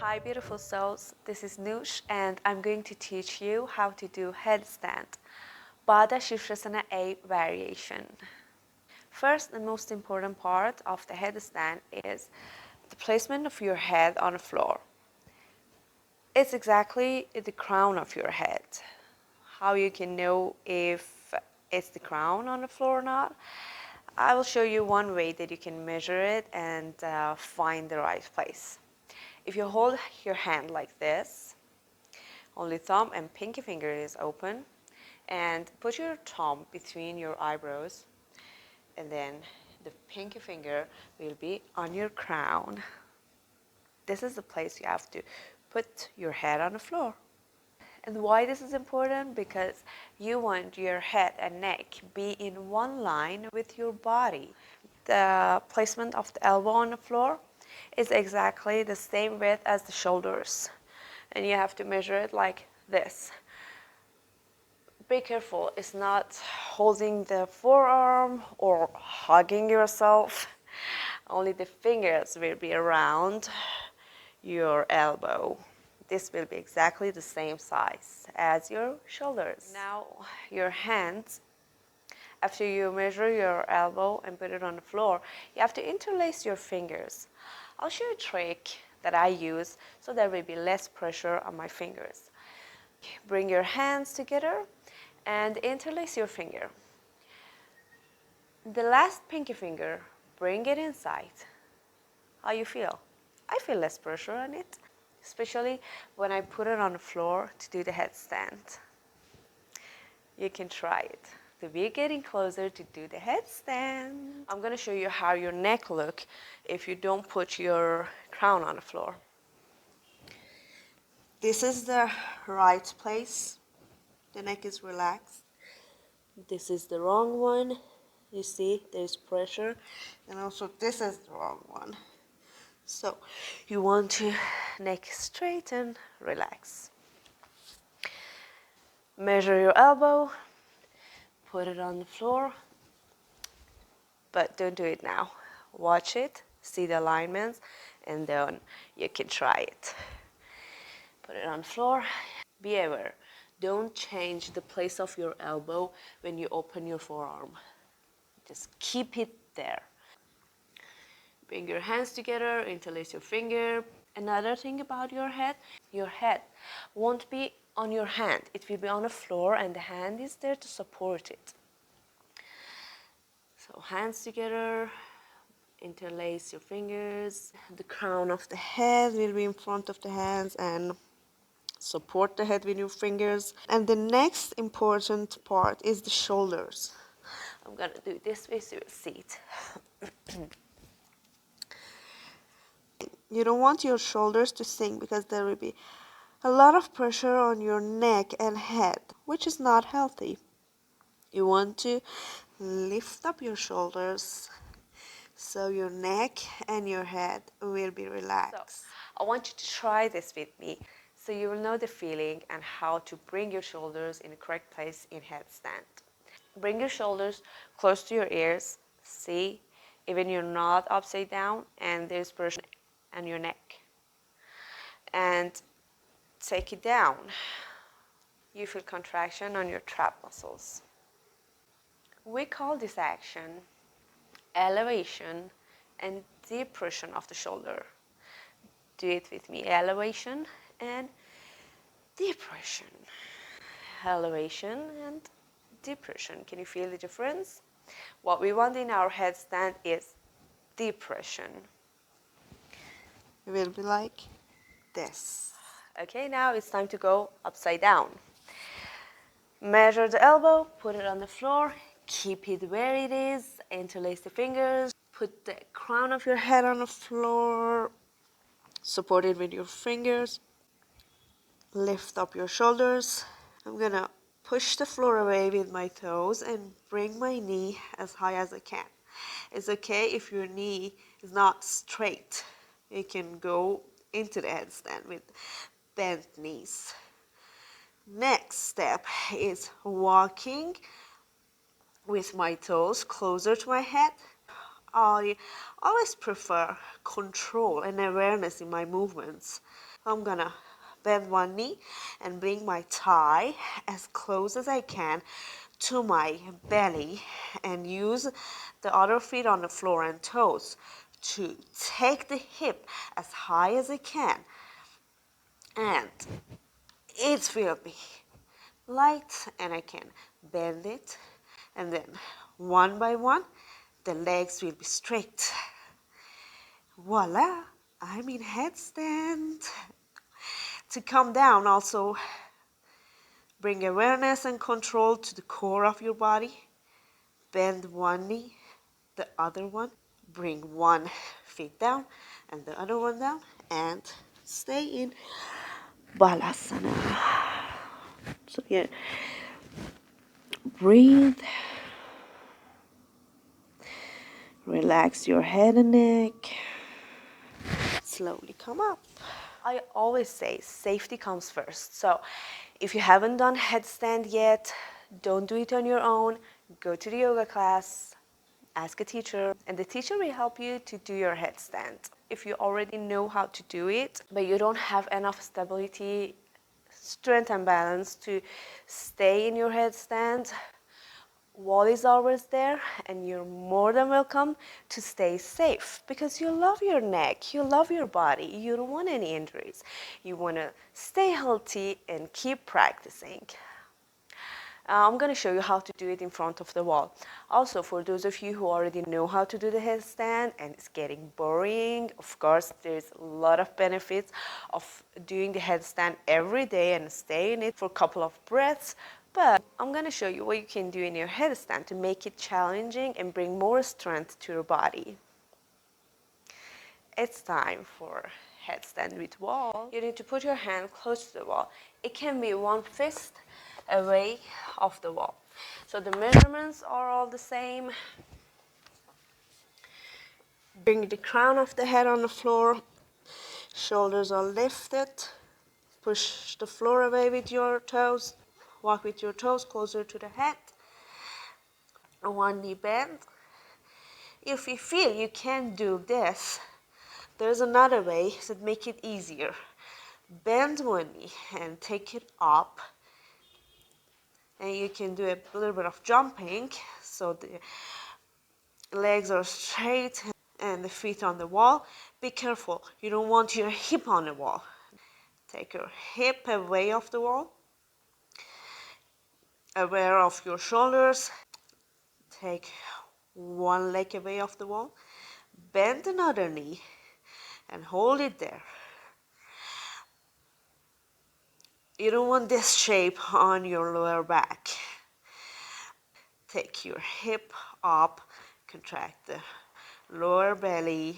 Hi beautiful souls, this is Noosh and I'm going to teach you how to do headstand, Baddha Sirsasana A variation. First and most important part of the headstand is the placement of your head on the floor. It's exactly the crown of your head. How you can know if it's the crown on the floor or not? I will show you one way that you can measure it and find the right place. If you hold your hand like this, only thumb and pinky finger is open, and put your thumb between your eyebrows, and then the pinky finger will be on your crown. This is the place you have to put your head on the floor. And why this is important? Because you want your head and neck be in one line with your body. The placement of the elbow on the floor is exactly the same width as the shoulders. And you have to measure it like this. Be careful, it's not holding the forearm or hugging yourself. Only the fingers will be around your elbow. This will be exactly the same size as your shoulders. Now your hands, after you measure your elbow and put it on the floor, you have to interlace your fingers. I'll show you a trick that I use so there will be less pressure on my fingers. Bring your hands together and interlace your finger. The last pinky finger, bring it inside. How you feel? I feel less pressure on it, especially when I put it on the floor to do the headstand. You can try it. So we're getting closer to do the headstand. I'm going to show you how your neck look if you don't put your crown on the floor. This is the right place. The neck is relaxed. This is the wrong one. You see, there's pressure. And also this is the wrong one. So you want to neck straight and relax. Measure your elbow. Put it on the floor. But don't do it now. Watch it, see the alignments, and then you can try it. Put it on the floor. Be aware. Don't change the place of your elbow when you open your forearm. Just keep it there. Bring your hands together, interlace your finger. Another thing about your head won't be on your hand. It will be on the floor and the hand is there to support it. So hands together, interlace your fingers. The crown of the head will be in front of the hands and support the head with your fingers. And the next important part is the shoulders. I'm gonna do it this way so you see it. You don't want your shoulders to sink because there will be a lot of pressure on your neck and head, which is not healthy. You want to lift up your shoulders so your neck and your head will be relaxed. So, I want you to try this with me so you will know the feeling and how to bring your shoulders in the correct place in headstand. Bring your shoulders close to your ears. See, even you're not upside down and there's pressure on your neck. And take it down. You feel contraction on your trap muscles. We call this action elevation and depression of the shoulder. Do it with me. Elevation and depression. Elevation and depression. Can you feel the difference? What we want in our headstand is depression. It will be like this. Okay, now it's time to go upside down. Measure the elbow, put it on the floor, keep it where it is, interlace the fingers, put the crown of your head on the floor, support it with your fingers, lift up your shoulders. I'm gonna push the floor away with my toes and bring my knee as high as I can. It's okay if your knee is not straight. You can go into the headstand with bent knees. Next step is walking with my toes closer to my head. I always prefer control and awareness in my movements. I'm gonna bend one knee and bring my thigh as close as I can to my belly and use the other feet on the floor and toes to take the hip as high as I can. And it will be light and I can bend it, and then one by one the legs will be straight. Voila, I'm in headstand. To come down, also bring awareness and control to the core of your body. Bend one knee, the other one. Bring one foot down and the other one down, and stay in Balasana. So yeah, breathe. Relax your head and neck. Slowly come up. I always say safety comes first. So if you haven't done headstand yet, don't do it on your own. Go to the yoga class, ask a teacher, and the teacher will help you to do your headstand. If you already know how to do it, but you don't have enough stability, strength and balance to stay in your headstand, wall is always there, and you're more than welcome to stay safe because you love your neck, you love your body, you don't want any injuries. You want to stay healthy and keep practicing. I'm going to show you how to do it in front of the wall. Also, for those of you who already know how to do the headstand and it's getting boring, of course, there's a lot of benefits of doing the headstand every day and stay in it for a couple of breaths. But I'm going to show you what you can do in your headstand to make it challenging and bring more strength to your body. It's time for headstand with wall. You need to put your hand close to the wall. It can be one fist away off the wall. So the measurements are all the same. Bring the crown of the head on the floor. Shoulders are lifted. Push the floor away with your toes. Walk with your toes closer to the head. One knee bend. If you feel you can't do this, there's another way that make it easier. Bend one knee and take it up. And you can do a little bit of jumping, so the legs are straight and the feet on the wall. Be careful, you don't want your hip on the wall. Take your hip away off the wall. Aware of your shoulders. Take one leg away off the wall. Bend another knee and hold it there. You don't want this shape on your lower back. Take your hip up, contract the lower belly,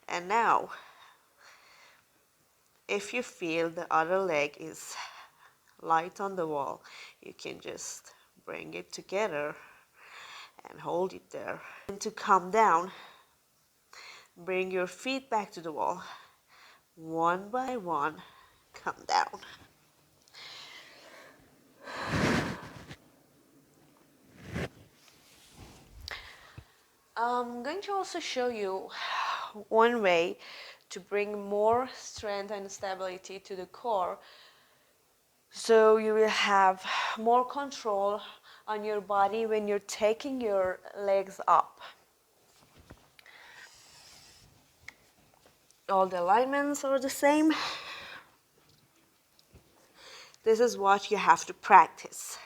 and now if you feel the other leg is light on the wall, you can just bring it together and hold it there. And to come down, bring your feet back to the wall. One by one, come down. I'm going to also show you one way to bring more strength and stability to the core, so you will have more control on your body when you're taking your legs up. All the alignments are the same. This is what you have to practice.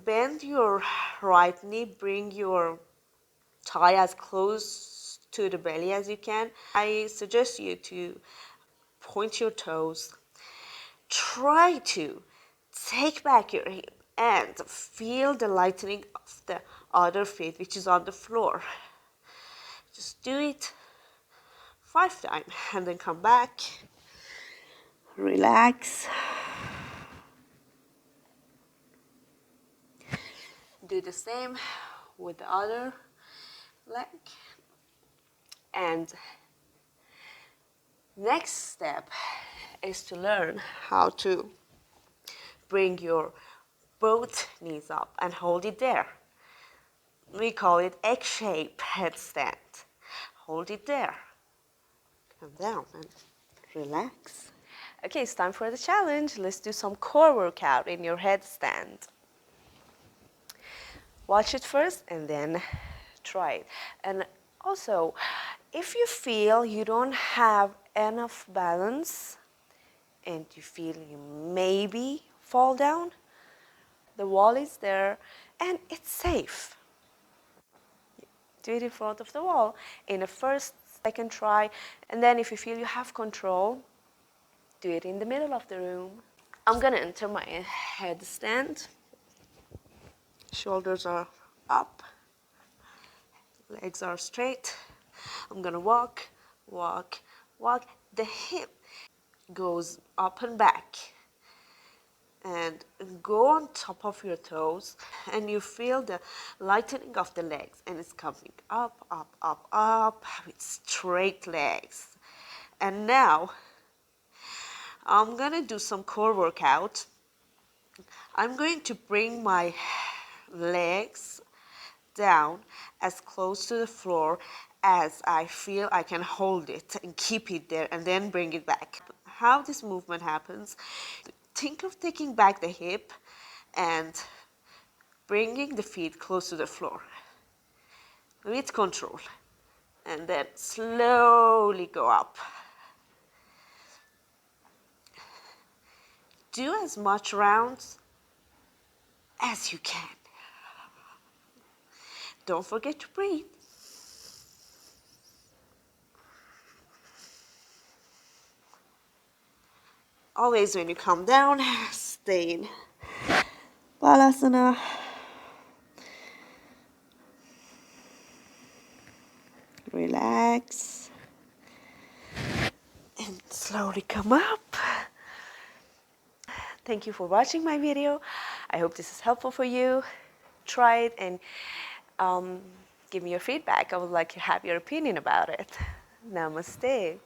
Bend your right knee, bring your thigh as close to the belly as you can. I suggest you to point your toes. Try to take back your hip and feel the lightening of the other feet, which is on the floor. Just do it 5 times and then come back. Relax. Do the same with the other leg. And next step is to learn how to bring your both knees up and hold it there. We call it egg-shaped headstand. Hold it there. Come down and relax. Okay, it's time for the challenge. Let's do some core workout in your headstand. Watch it first and then try it. And also, if you feel you don't have enough balance and you feel you maybe fall down, the wall is there and it's safe. Do it in front of the wall in the first, second try, and then if you feel you have control, do it in the middle of the room. I'm gonna enter my headstand. Shoulders are up, legs are straight. I'm gonna walk, walk, walk. The hip goes up and back. And go on top of your toes, and you feel the lightening of the legs, and it's coming up, up, up, up with straight legs. And now I'm gonna do some core workout. I'm going to bring my legs down as close to the floor as I feel I can hold it and keep it there, and then bring it back. How this movement happens, think of taking back the hip and bringing the feet close to the floor with control, and then slowly go up. Do as much rounds as you can. Don't forget to breathe. Always when you come down, stay in Balasana. Relax. And slowly come up. Thank you for watching my video. I hope this is helpful for you. Try it and give me your feedback. I would like to have your opinion about it. Namaste.